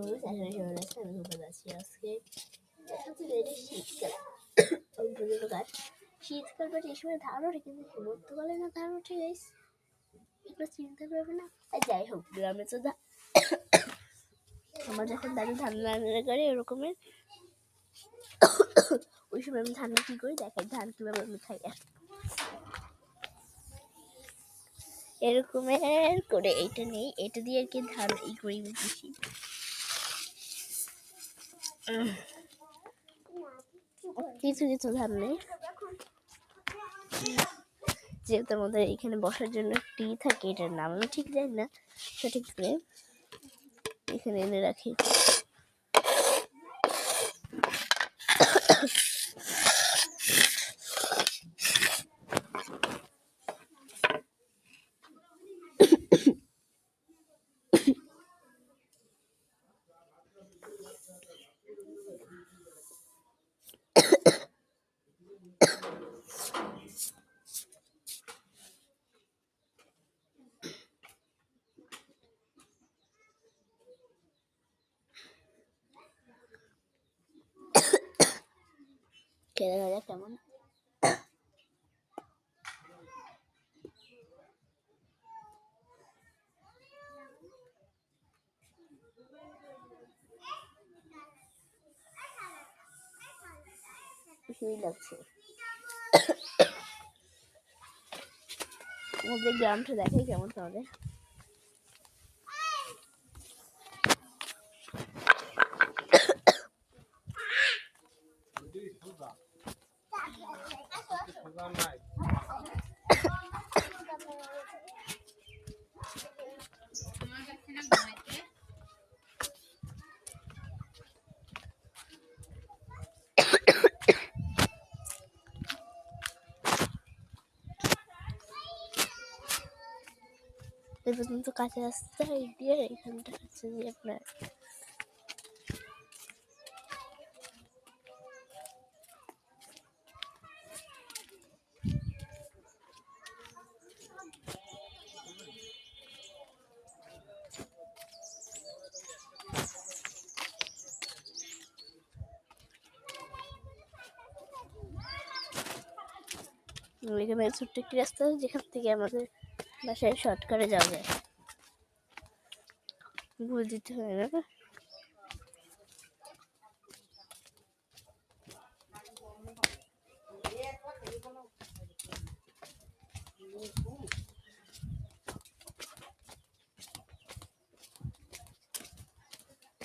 আসলে সবাই আছে, আমি ঘুরতে যাচ্ছি আজকে। এটা শীতকাল, অল্প গাছ শীতকাল, বাট এই সময় ধান ওঠে, কিন্তু হেমন্তকালে না ধান ওঠে গাইস, এগুলো চিন্তা করবে না। আর যাই হোক, গ্রামে তো আমার যখন দাদু ধান রান্না করে এরকমের, ওই সময় আমি ধান কি করি দেখাই, ধান কিভাবে আমি খাই। এরকমের করে এইটা নেই, এটা দিয়ে আর কি ধান এই করি বেশি। কিছু কিছু ধান নেই, যেহেতু আমাদের এখানে বসার জন্য টি থাকে, এটার নাম আমি ঠিক জানি না সঠিক করে, এখানে এনে রাখি। খেয়ে দেখা যাক কেমন। লাগছে আমাদের গ্রামটা দেখাই কেমন তোমাদের। কিন্তু কাঁচা রাস্তা দিয়ে এখানটা হচ্ছে যে আপনার এখানে ছোট্ট একটি রাস্তা, যেখান থেকে আমাদের বাসায় শর্টকাটে যাওয়া যায়, ভুল দিতে হয় না।